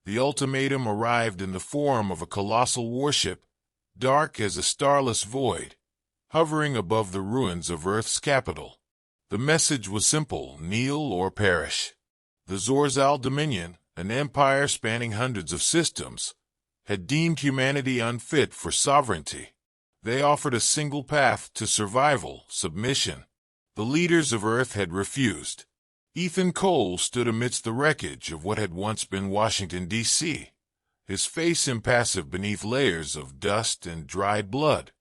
The ultimatum arrived in the form of a colossal warship, dark as a starless void, hovering above the ruins of Earth's capital. The message was simple: kneel or perish. The Zorzal Dominion, an empire spanning hundreds of systems, had deemed humanity unfit for sovereignty. They offered a single path to survival: submission. The leaders of Earth had refused. Ethan Cole stood amidst the wreckage of what had once been Washington, D.C., his face impassive beneath layers of dust and dried blood.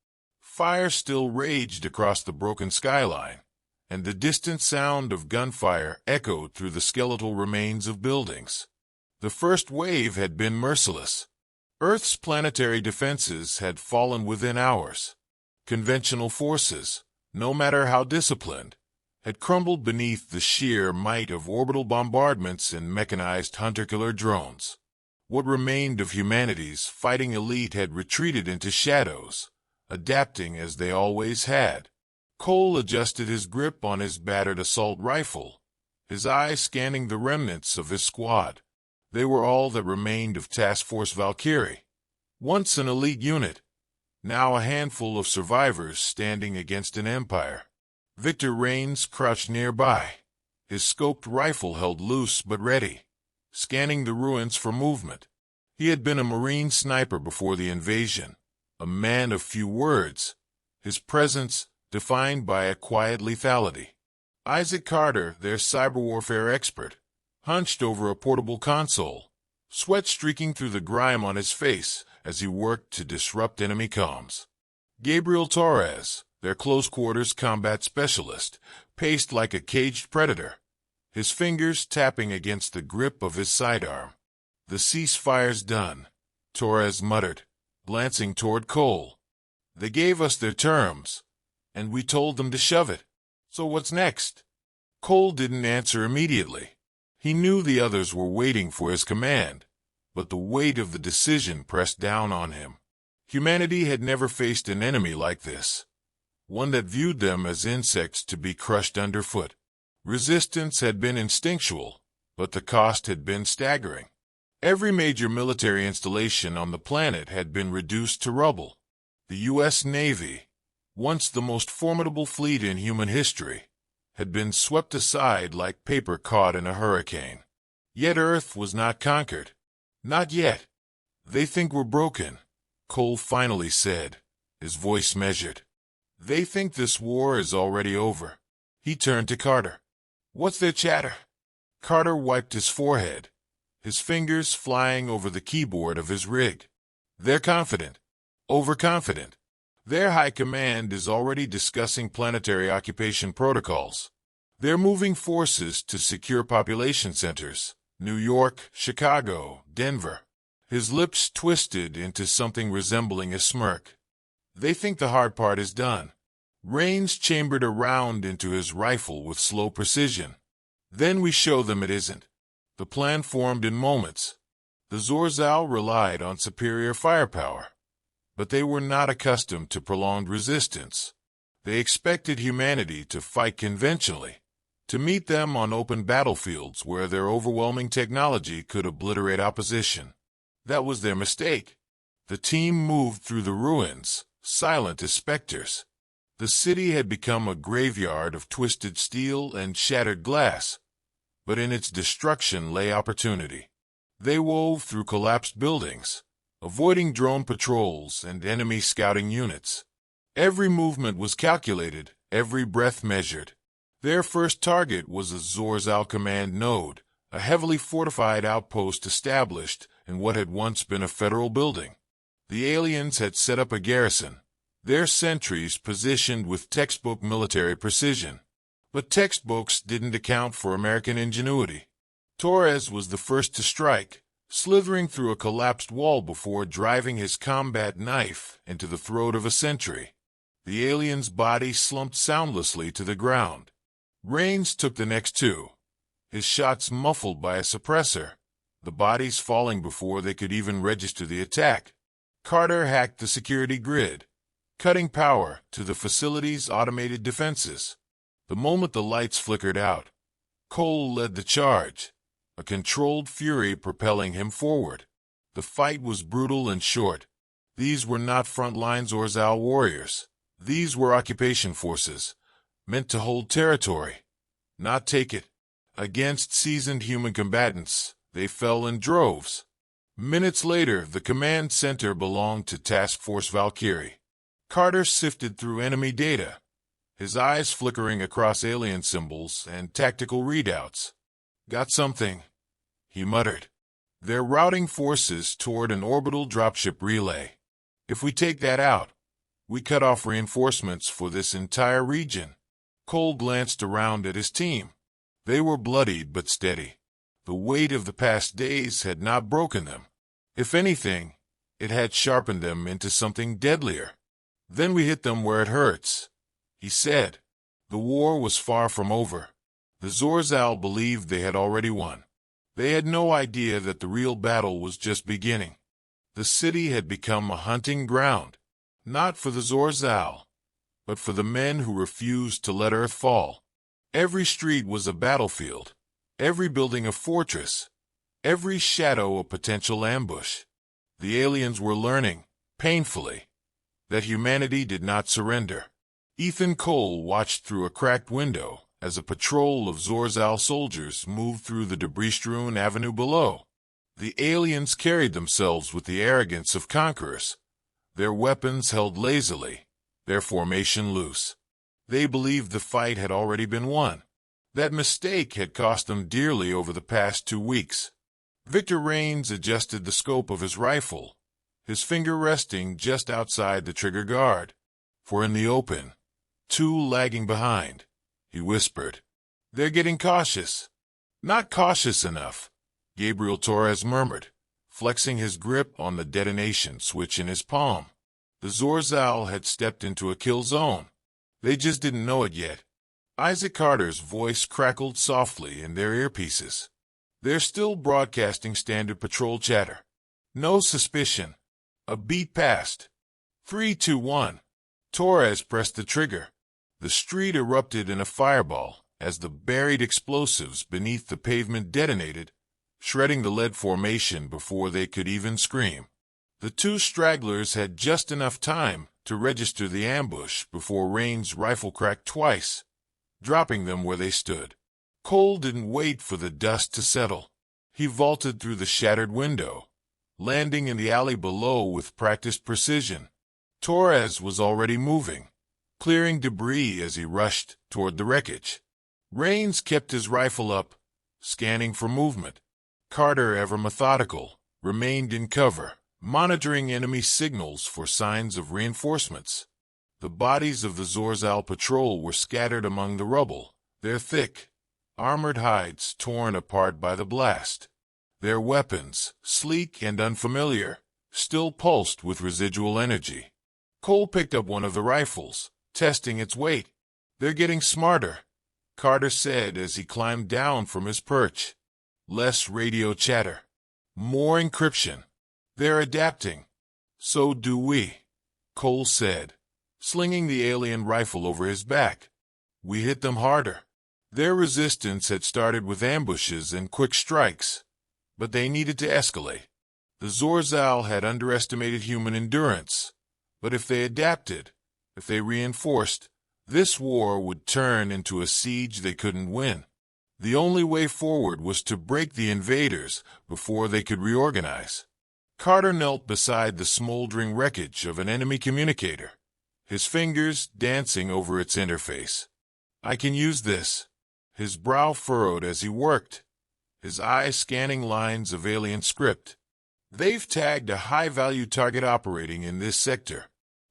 Fire still raged across the broken skyline, and the distant sound of gunfire echoed through the skeletal remains of buildings. The first wave had been merciless. Earth's planetary defenses had fallen within hours. Conventional forces, no matter how disciplined, had crumbled beneath the sheer might of orbital bombardments and mechanized hunter-killer drones. What remained of humanity's fighting elite had retreated into shadows, adapting as they always had. Cole adjusted his grip on his battered assault rifle, his eyes scanning the remnants of his squad. They were all that remained of Task Force Valkyrie. Once an elite unit, now a handful of survivors standing against an empire. Victor Rains crouched nearby, his scoped rifle held loose but ready, scanning the ruins for movement. He had been a Marine sniper before the invasion, a man of few words, his presence defined by a quiet lethality. Isaac Carter, their cyber warfare expert, hunched over a portable console, sweat streaking through the grime on his face as he worked to disrupt enemy comms. Gabriel Torres, their close-quarters combat specialist, paced like a caged predator, his fingers tapping against the grip of his sidearm. "The ceasefire's done," Torres muttered, glancing toward Cole. "They gave us their terms, and we told them to shove it. So what's next?" Cole didn't answer immediately. He knew the others were waiting for his command, but the weight of the decision pressed down on him. Humanity had never faced an enemy like this, one that viewed them as insects to be crushed underfoot. Resistance had been instinctual, but the cost had been staggering. Every major military installation on the planet had been reduced to rubble. The U.S. Navy, once the most formidable fleet in human history, had been swept aside like paper caught in a hurricane. Yet Earth was not conquered. Not yet. "They think we're broken," Cole finally said, his voice measured. "They think this war is already over." He turned to Carter. "What's their chatter?" Carter wiped his forehead, his fingers flying over the keyboard of his rig. "They're confident. Overconfident. Their high command is already discussing planetary occupation protocols. They're moving forces to secure population centers: New York, Chicago, Denver." His lips twisted into something resembling a smirk. "They think the hard part is done." Rains chambered a round into his rifle with slow precision. "Then we show them it isn't." The plan formed in moments. The Zorzal relied on superior firepower, but they were not accustomed to prolonged resistance. They expected humanity to fight conventionally, to meet them on open battlefields where their overwhelming technology could obliterate opposition. That was their mistake. The team moved through the ruins, silent as specters. The city had become a graveyard of twisted steel and shattered glass, but in its destruction lay opportunity. They wove through collapsed buildings, avoiding drone patrols and enemy scouting units. Every movement was calculated, every breath measured. Their first target was a Zorzal command node, a heavily fortified outpost established in what had once been a federal building. The aliens had set up a garrison, their sentries positioned with textbook military precision. But textbooks didn't account for American ingenuity. Torres was the first to strike, slithering through a collapsed wall before driving his combat knife into the throat of a sentry. The alien's body slumped soundlessly to the ground. Rains took the next two, his shots muffled by a suppressor, the bodies falling before they could even register the attack. Carter hacked the security grid, cutting power to the facility's automated defenses. The moment the lights flickered out, Cole led the charge, a controlled fury propelling him forward. The fight was brutal and short. These were not front-line Zorzal warriors. These were occupation forces, meant to hold territory, not take it. Against seasoned human combatants, they fell in droves. Minutes later, the command center belonged to Task Force Valkyrie. Carter sifted through enemy data, his eyes flickering across alien symbols and tactical readouts. "Got something," he muttered. "They're routing forces toward an orbital dropship relay. If we take that out, we cut off reinforcements for this entire region." Cole glanced around at his team. They were bloodied but steady. The weight of the past days had not broken them. If anything, it had sharpened them into something deadlier. "Then we hit them where it hurts," he said. The war was far from over. The Zorzal believed they had already won. They had no idea that the real battle was just beginning. The city had become a hunting ground, not for the Zorzal, but for the men who refused to let Earth fall. Every street was a battlefield, every building a fortress, every shadow a potential ambush. The aliens were learning, painfully, that humanity did not surrender. Ethan Cole watched through a cracked window as a patrol of Zorzal soldiers moved through the debris-strewn avenue below. The aliens carried themselves with the arrogance of conquerors, their weapons held lazily, their formation loose. They believed the fight had already been won. That mistake had cost them dearly over the past 2 weeks. Victor Rains adjusted the scope of his rifle, his finger resting just outside the trigger guard. "For in the open, 2 lagging behind," he whispered. "They're getting cautious." "Not cautious enough," Gabriel Torres murmured, flexing his grip on the detonation switch in his palm. The Zorzal had stepped into a kill zone. They just didn't know it yet. Isaac Carter's voice crackled softly in their earpieces. "They're still broadcasting standard patrol chatter. No suspicion. A beat passed. 3, 2, 1. Torres pressed the trigger. The street erupted in a fireball as the buried explosives beneath the pavement detonated, shredding the lead formation before they could even scream. The 2 stragglers had just enough time to register the ambush before Rain's rifle cracked twice, dropping them where they stood. Cole didn't wait for the dust to settle. He vaulted through the shattered window, landing in the alley below with practiced precision. Torres was already moving, clearing debris as he rushed toward the wreckage. Rains kept his rifle up, scanning for movement. Carter, ever methodical, remained in cover, monitoring enemy signals for signs of reinforcements. The bodies of the Zorzal patrol were scattered among the rubble, their thick, armored hides torn apart by the blast. Their weapons, sleek and unfamiliar, still pulsed with residual energy. Cole picked up one of the rifles, testing its weight. "They're getting smarter," Carter said as he climbed down from his perch. "Less radio chatter. More encryption. They're adapting." "So do we," Cole said, slinging the alien rifle over his back. "We hit them harder." Their resistance had started with ambushes and quick strikes, but they needed to escalate. The Zorzal had underestimated human endurance, but if they adapted, if they reinforced, this war would turn into a siege they couldn't win. The only way forward was to break the invaders before they could reorganize. Carter knelt beside the smoldering wreckage of an enemy communicator, his fingers dancing over its interface. "I can use this." His brow furrowed as he worked, his eyes scanning lines of alien script. "They've tagged a high-value target operating in this sector.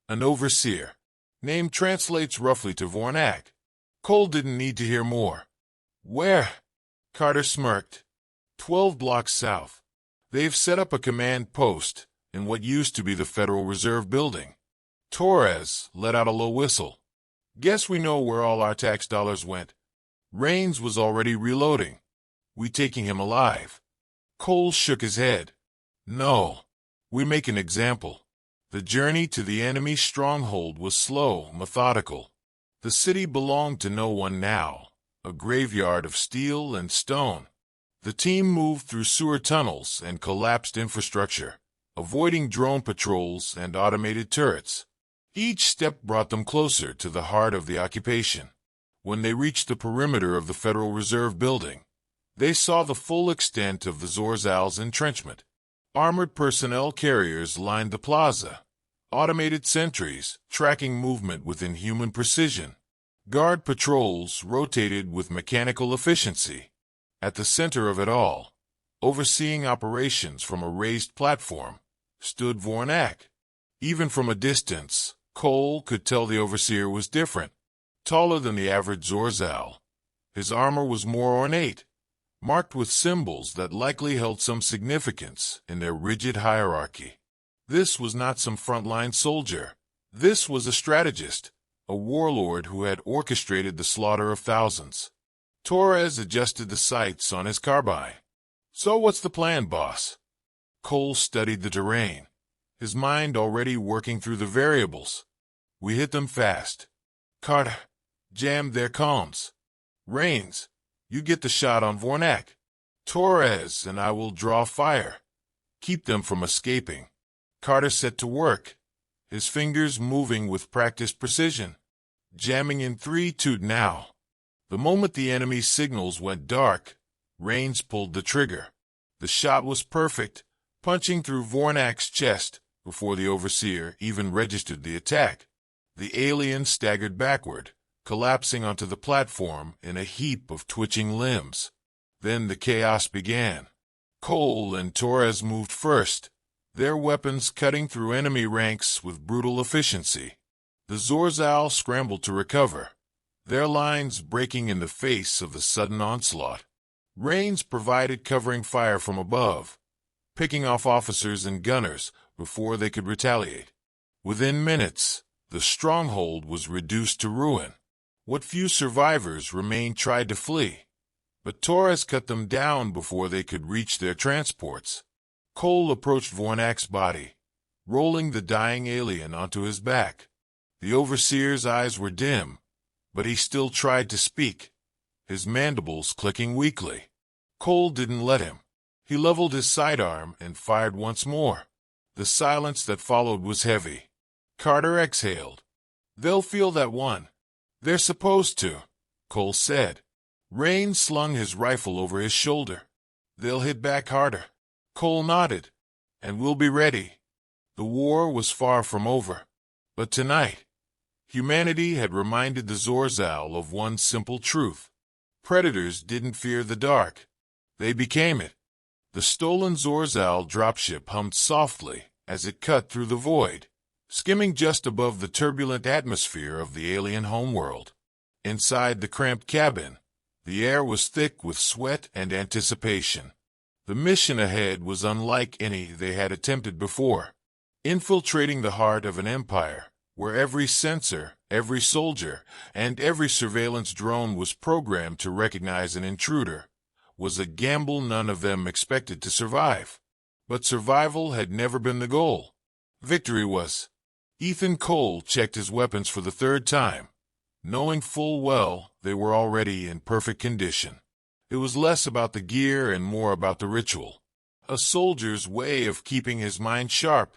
An overseer. Name translates roughly to Vornak." Cole didn't need to hear more. "Where?" Carter smirked. 12 blocks south. They've set up a command post in what used to be the Federal Reserve building. Torres let out a low whistle. "Guess we know where all our tax dollars went." Rains was already reloading. "We taking him alive?" Cole shook his head. "No. We make an example." The journey to the enemy's stronghold was slow, methodical. The city belonged to no one now, a graveyard of steel and stone. The team moved through sewer tunnels and collapsed infrastructure, avoiding drone patrols and automated turrets. Each step brought them closer to the heart of the occupation. When they reached the perimeter of the Federal Reserve Building, they saw the full extent of the Zorzal's entrenchment. Armored personnel carriers lined the plaza, automated sentries tracking movement with inhuman precision. Guard patrols rotated with mechanical efficiency. At the center of it all, overseeing operations from a raised platform, stood Vornak. Even from a distance, Cole could tell the overseer was different. Taller than the average Zorzal, his armor was more ornate, marked with symbols that likely held some significance in their rigid hierarchy. This was not some frontline soldier. This was a strategist, a warlord who had orchestrated the slaughter of thousands. Torres adjusted the sights on his carbine. "So what's the plan, boss?" Cole studied the terrain, his mind already working through the variables. "We hit them fast. Carter, jam their comms. Rains, you get the shot on Vornak. Torres and I will draw fire. Keep them from escaping." Carter set to work, his fingers moving with practiced precision. Jamming in 3-2 now. The moment the enemy's signals went dark, Rains pulled the trigger. The shot was perfect, punching through Vornak's chest before the overseer even registered the attack. The alien staggered backward, collapsing onto the platform in a heap of twitching limbs. Then the chaos began. Cole and Torres moved first, their weapons cutting through enemy ranks with brutal efficiency. The Zorzal scrambled to recover, their lines breaking in the face of the sudden onslaught. Rains provided covering fire from above, picking off officers and gunners before they could retaliate. Within minutes, the stronghold was reduced to ruin. What few survivors remained tried to flee, but Torres cut them down before they could reach their transports. Cole approached Vornak's body, rolling the dying alien onto his back. The overseer's eyes were dim, but he still tried to speak, his mandibles clicking weakly. Cole didn't let him. He leveled his sidearm and fired once more. The silence that followed was heavy. Carter exhaled. "They'll feel that one. They're supposed to," Cole said. Rain slung his rifle over his shoulder. "They'll hit back harder." Cole nodded. "And we'll be ready." The war was far from over. But tonight, humanity had reminded the Zorzal of one simple truth. Predators didn't fear the dark. They became it. The stolen Zorzal dropship hummed softly as it cut through the void, skimming just above the turbulent atmosphere of the alien homeworld. Inside the cramped cabin, the air was thick with sweat and anticipation. The mission ahead was unlike any they had attempted before. Infiltrating the heart of an empire, where every sensor, every soldier, and every surveillance drone was programmed to recognize an intruder, was a gamble none of them expected to survive. But survival had never been the goal. Victory was. Ethan Cole checked his weapons for the third time, knowing full well they were already in perfect condition. It was less about the gear and more about the ritual, a soldier's way of keeping his mind sharp.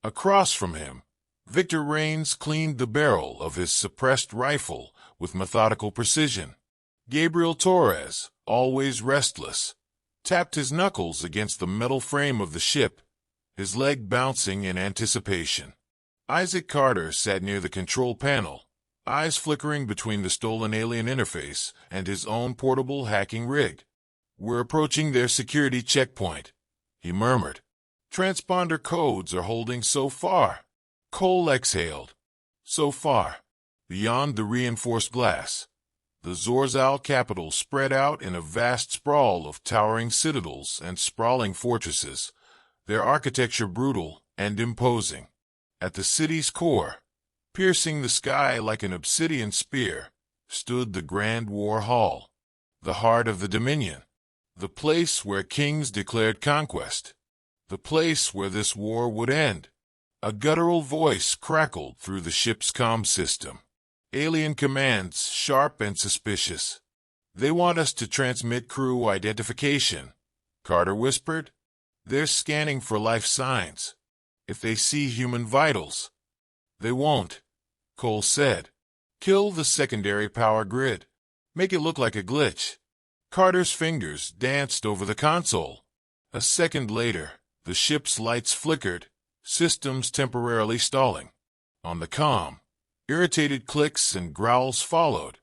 Across from him, Victor Rains cleaned the barrel of his suppressed rifle with methodical precision. Gabriel Torres, always restless, tapped his knuckles against the metal frame of the ship, his leg bouncing in anticipation. Isaac Carter sat near the control panel, eyes flickering between the stolen alien interface and his own portable hacking rig. "We're approaching their security checkpoint," he murmured. "Transponder codes are holding so far." Cole exhaled. So far. Beyond the reinforced glass, the Zorzal capital spread out in a vast sprawl of towering citadels and sprawling fortresses, their architecture brutal and imposing. At the city's core, piercing the sky like an obsidian spear, stood the Grand War Hall, the heart of the Dominion, the place where kings declared conquest, the place where this war would end. A guttural voice crackled through the ship's comm system. Alien commands, sharp and suspicious. They want us to transmit crew identification, Carter whispered. They're scanning for life signs. If they see human vitals. They won't, Cole said. Kill the secondary power grid. Make it look like a glitch. Carter's fingers danced over the console. A second later, the ship's lights flickered, systems temporarily stalling. On the comm, irritated clicks and growls followed.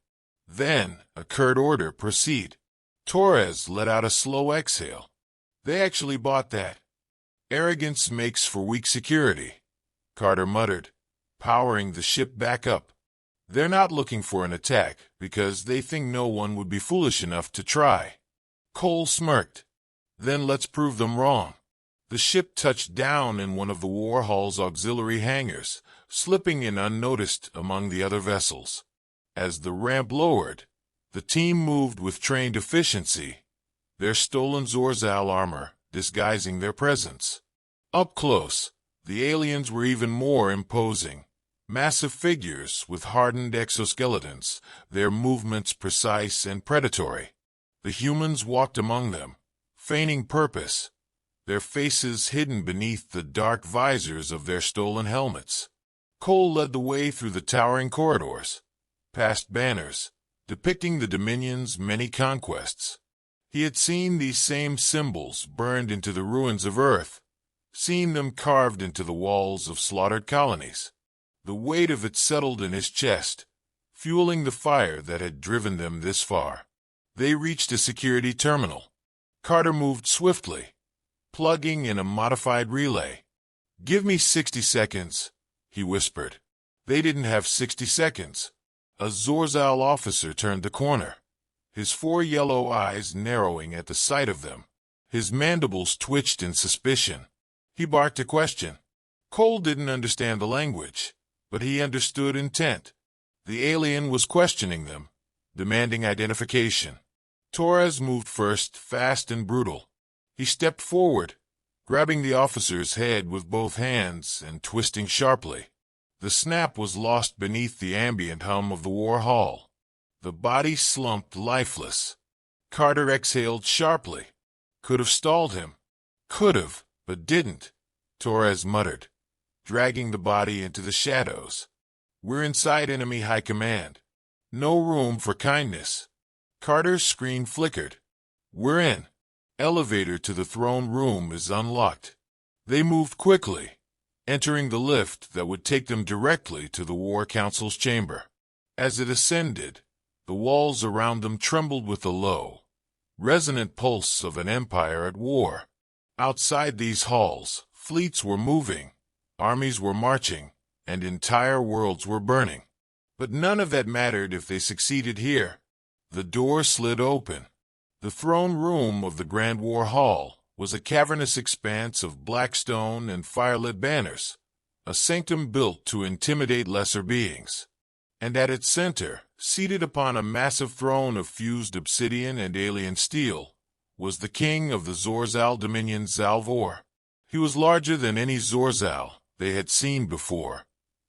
Then, a curt order: proceed. Torres let out a slow exhale. They actually bought that. Arrogance makes for weak security, Carter muttered, powering the ship back up. They're not looking for an attack because they think no one would be foolish enough to try. Cole smirked. Then let's prove them wrong. The ship touched down in one of the war hall's auxiliary hangars, slipping in unnoticed among the other vessels. As the ramp lowered, the team moved with trained efficiency, their stolen Zorzal armor disguising their presence. Up close, the aliens were even more imposing. Massive figures with hardened exoskeletons, their movements precise and predatory. The humans walked among them, feigning purpose, their faces hidden beneath the dark visors of their stolen helmets. Cole led the way through the towering corridors, past banners, depicting the Dominion's many conquests. He had seen these same symbols burned into the ruins of Earth, seen them carved into the walls of slaughtered colonies. The weight of it settled in his chest, fueling the fire that had driven them this far. They reached a security terminal. Carter moved swiftly, plugging in a modified relay. "Give me 60 seconds, he whispered. They didn't have 60 seconds. A Zorzal officer turned the corner, his 4 yellow eyes narrowing at the sight of them. His mandibles twitched in suspicion. He barked a question. Cole didn't understand the language, but he understood intent. The alien was questioning them, demanding identification. Torres moved first, fast and brutal. He stepped forward, grabbing the officer's head with both hands and twisting sharply. The snap was lost beneath the ambient hum of the war hall. The body slumped lifeless. Carter exhaled sharply. Could have stalled him. Could have, but didn't, Torres muttered, dragging the body into the shadows. We're inside enemy high command. No room for kindness. Carter's screen flickered. We're in. Elevator to the throne room is unlocked. They moved quickly, entering the lift that would take them directly to the War Council's chamber. As it ascended, the walls around them trembled with the low, resonant pulse of an empire at war. Outside these halls, fleets were moving, armies were marching, and entire worlds were burning. But none of that mattered if they succeeded here. The door slid open. The throne room of the Grand War Hall was a cavernous expanse of black stone and firelit banners, a sanctum built to intimidate lesser beings. And at its center, seated upon a massive throne of fused obsidian and alien steel, was the king of the Zorzal Dominion, Zalvor. He was larger than any Zorzal they had seen before,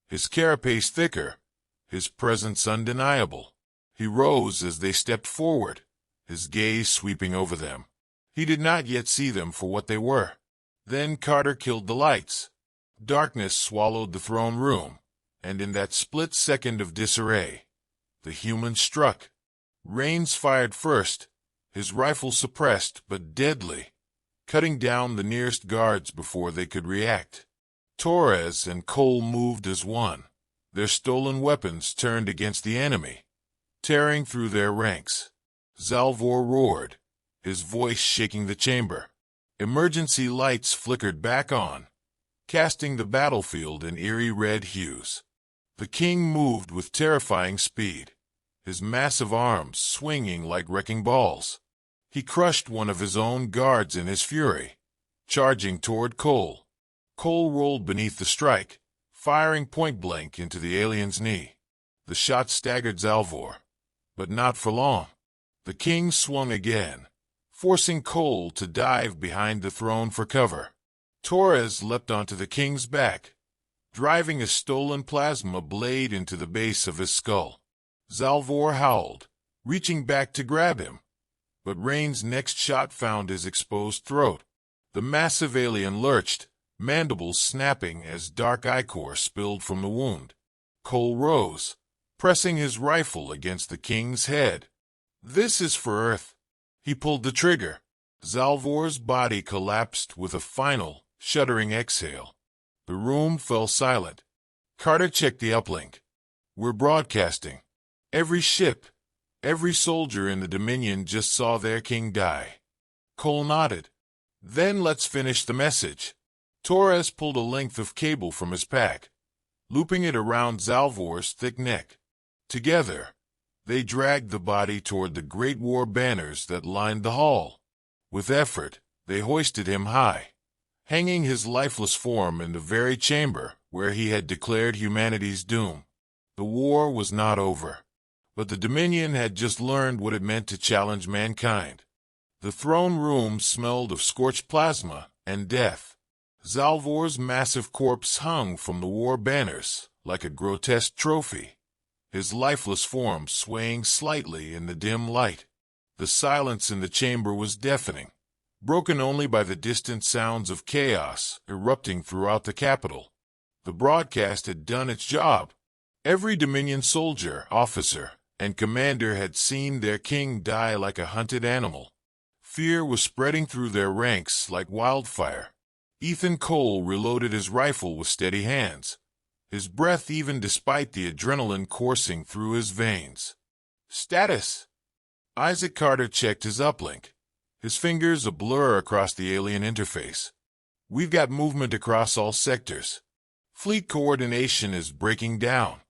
his carapace thicker, his presence undeniable. He rose as they stepped forward, his gaze sweeping over them. He did not yet see them for what they were. Then Carter killed the lights. Darkness swallowed the throne room, and in that split second of disarray, the human struck. Rains fired first, his rifle suppressed but deadly, cutting down the nearest guards before they could react. Torres and Cole moved as one, their stolen weapons turned against the enemy, tearing through their ranks. Zalvor roared, his voice shaking the chamber. Emergency lights flickered back on, casting the battlefield in eerie red hues. The king moved with terrifying speed, his massive arms swinging like wrecking balls. He crushed one of his own guards in his fury, charging toward Cole. Cole rolled beneath the strike, firing point-blank into the alien's knee. The shot staggered Zalvor, but not for long. The king swung again, forcing Cole to dive behind the throne for cover. Torres leapt onto the king's back, driving a stolen plasma blade into the base of his skull. Zalvor howled, reaching back to grab him. But Rain's next shot found his exposed throat. The massive alien lurched, mandibles snapping as dark ichor spilled from the wound. Cole rose, pressing his rifle against the king's head. "This is for Earth." He pulled the trigger. Zalvor's body collapsed with a final, shuddering exhale. The room fell silent. Carter checked the uplink. "We're broadcasting. Every ship, every soldier in the Dominion just saw their king die." Cole nodded. "Then let's finish the message." Torres pulled a length of cable from his pack, looping it around Zalvor's thick neck. Together, they dragged the body toward the Great War banners that lined the hall. With effort, they hoisted him high, hanging his lifeless form in the very chamber where he had declared humanity's doom. The war was not over, but the Dominion had just learned what it meant to challenge mankind. The throne room smelled of scorched plasma and death. Zalvor's massive corpse hung from the war banners like a grotesque trophy, his lifeless form swaying slightly in the dim light. The silence in the chamber was deafening, broken only by the distant sounds of chaos erupting throughout the capital. The broadcast had done its job. Every Dominion soldier, officer, and commander had seen their king die like a hunted animal. Fear was spreading through their ranks like wildfire. Ethan Cole reloaded his rifle with steady hands, his breath even despite the adrenaline coursing through his veins. "Status." Isaac Carter checked his uplink, his fingers a blur across the alien interface. "We've got movement across all sectors. Fleet coordination is breaking down.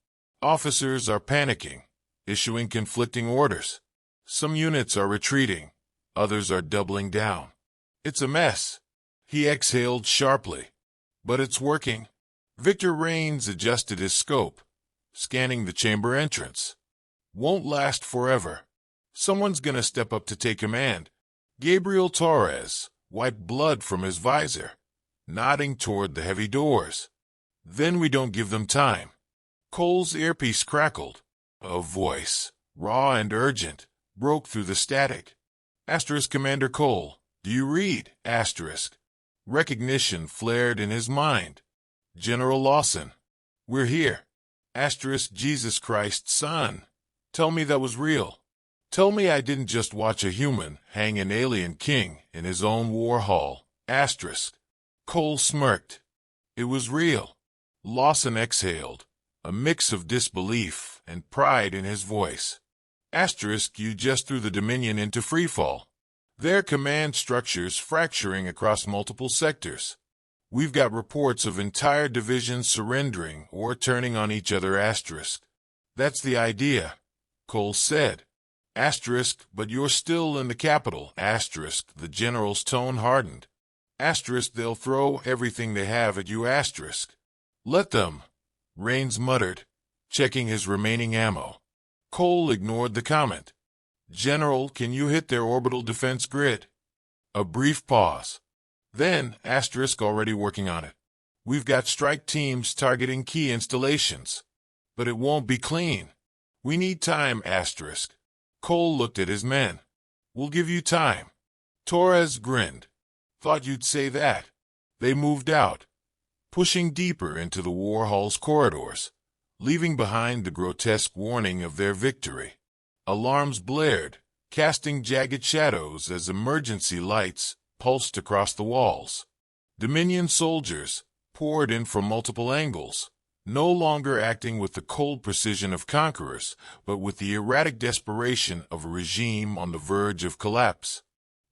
Officers are panicking, issuing conflicting orders. Some units are retreating, others are doubling down. It's a mess." He exhaled sharply. "But it's working." Victor Rains adjusted his scope, scanning the chamber entrance. "Won't last forever. Someone's gonna step up to take command." Gabriel Torres wiped blood from his visor, nodding toward the heavy doors. "Then we don't give them time." Cole's earpiece crackled. A voice, raw and urgent, broke through the static. Commander Cole, do you read? Recognition flared in his mind. "General Lawson, we're here." Jesus Christ, son. Tell me that was real. Tell me I didn't just watch a human hang an alien king in his own war hall. Cole smirked. "It was real." Lawson exhaled, a mix of disbelief and pride in his voice. You just threw the Dominion into freefall. Their command structures fracturing across multiple sectors. We've got reports of entire divisions surrendering or turning on each other. That's the idea, Cole said. But you're still in the capital. The general's tone hardened. They'll throw everything they have at you. Let them, Rains muttered, checking his remaining ammo. Cole ignored the comment. "General, can you hit their orbital defense grid?" A brief pause. Then, already working on it. We've got strike teams targeting key installations. But it won't be clean. We need time, Cole looked at his men. "We'll give you time." Torres grinned. "Thought you'd say that." They moved out, pushing deeper into the war hall's corridors, leaving behind the grotesque warning of their victory. Alarms blared, casting jagged shadows as emergency lights pulsed across the walls. Dominion soldiers poured in from multiple angles, no longer acting with the cold precision of conquerors, but with the erratic desperation of a regime on the verge of collapse.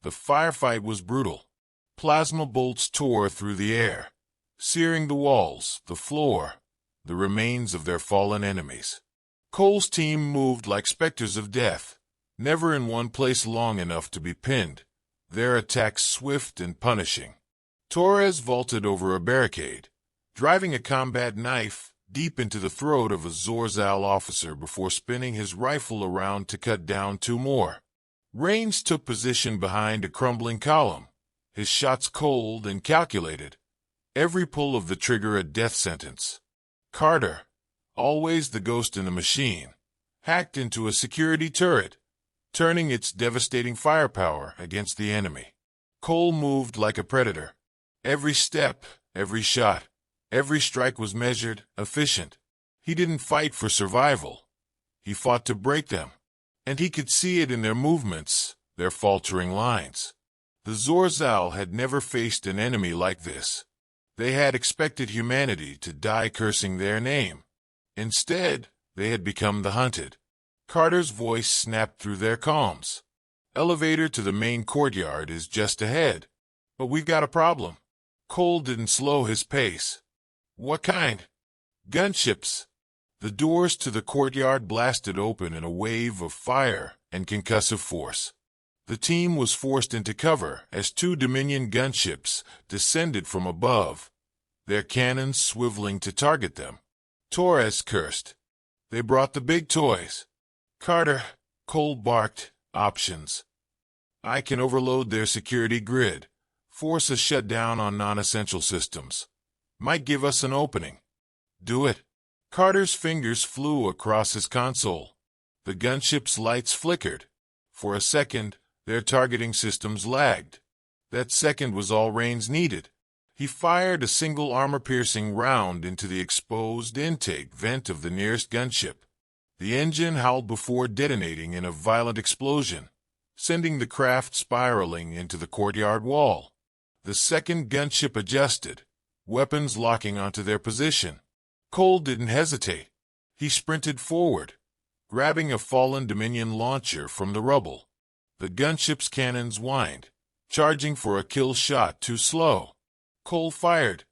The firefight was brutal. Plasma bolts tore through the air, searing the walls, the floor, the remains of their fallen enemies. Cole's team moved like specters of death, never in one place long enough to be pinned, their attacks swift and punishing. Torres vaulted over a barricade, driving a combat knife deep into the throat of a Zorzal officer before spinning his rifle around to cut down two more. Rains took position behind a crumbling column, his shots cold and calculated, every pull of the trigger a death sentence. Carter, always the ghost in the machine, hacked into a security turret, turning its devastating firepower against the enemy. Cole moved like a predator. Every step, every shot, every strike was measured, efficient. He didn't fight for survival. He fought to break them. And he could see it in their movements, their faltering lines. The Zorzal had never faced an enemy like this. They had expected humanity to die cursing their name. Instead, they had become the hunted. Carter's voice snapped through their calms. Elevator to the main courtyard is just ahead. But we've got a problem. Cole didn't slow his pace. What kind? Gunships. The doors to the courtyard blasted open in a wave of fire and concussive force. The team was forced into cover as two Dominion gunships descended from above, their cannons swiveling to target them. Torres cursed. They brought the big toys. Carter, Cole barked, options. I can overload their security grid, force a shutdown on non-essential systems. Might give us an opening. Do it. Carter's fingers flew across his console. The gunship's lights flickered. For a second, their targeting systems lagged. That second was all Rains needed. He fired a single armor-piercing round into the exposed intake vent of the nearest gunship. The engine howled before detonating in a violent explosion, sending the craft spiraling into the courtyard wall. The second gunship adjusted, weapons locking onto their position. Cole didn't hesitate. He sprinted forward, grabbing a fallen Dominion launcher from the rubble. The gunship's cannons whined, charging for a kill shot too slow. Cole fired.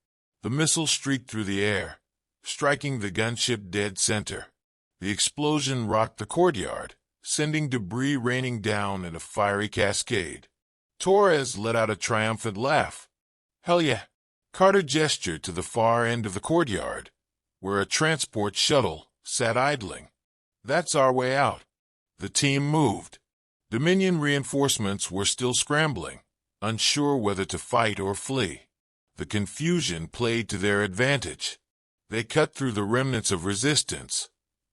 The missile streaked through the air, striking the gunship dead center. The explosion rocked the courtyard, sending debris raining down in a fiery cascade. Torres let out a triumphant laugh. Hell yeah! Carter gestured to the far end of the courtyard, where a transport shuttle sat idling. That's our way out. The team moved. Dominion reinforcements were still scrambling, unsure whether to fight or flee. The confusion played to their advantage. They cut through the remnants of resistance,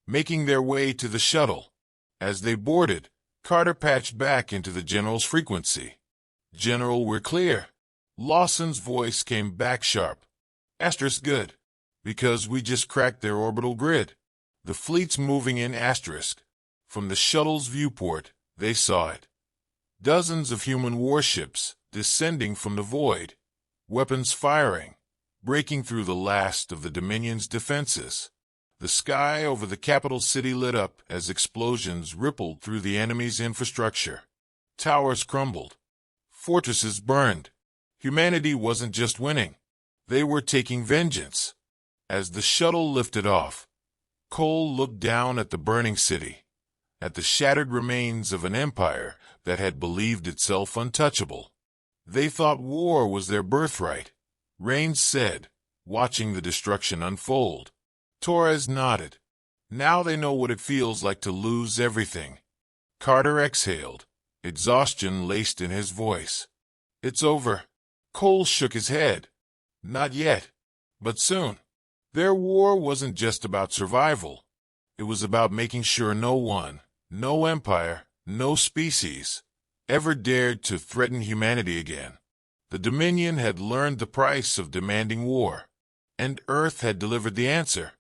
making their way to the shuttle. As they boarded, Carter patched back into the general's frequency. General, we're clear. Lawson's voice came back sharp. Asterisk good. Because we just cracked their orbital grid. The fleet's moving in asterisk. From the shuttle's viewport, they saw it. Dozens of human warships descending from the void, weapons firing, breaking through the last of the Dominion's defenses. The sky over the capital city lit up as explosions rippled through the enemy's infrastructure. Towers crumbled. Fortresses burned. Humanity wasn't just winning. They were taking vengeance. As the shuttle lifted off, Cole looked down at the burning city, at the shattered remains of an empire that had believed itself untouchable. They thought war was their birthright, Rains said, watching the destruction unfold. Torres nodded. Now they know what it feels like to lose everything. Carter exhaled, exhaustion laced in his voice. It's over. Cole shook his head. Not yet, but soon. Their war wasn't just about survival. It was about making sure no one, no empire, no species, ever dared to threaten humanity again. The Dominion had learned the price of demanding war, and Earth had delivered the answer.